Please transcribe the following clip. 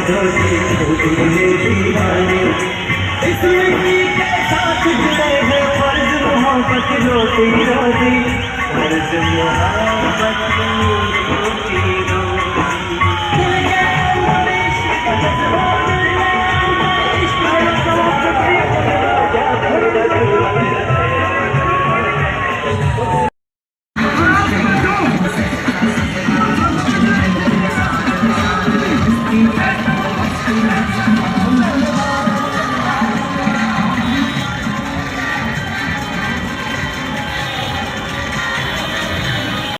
रोटी छोटी ये दीवाने इस मिट्टी के साथ जुड़े हैं फर्ज मोहब्बत रोटी रोटी फर्ज मोहब्बत रोटी रोटी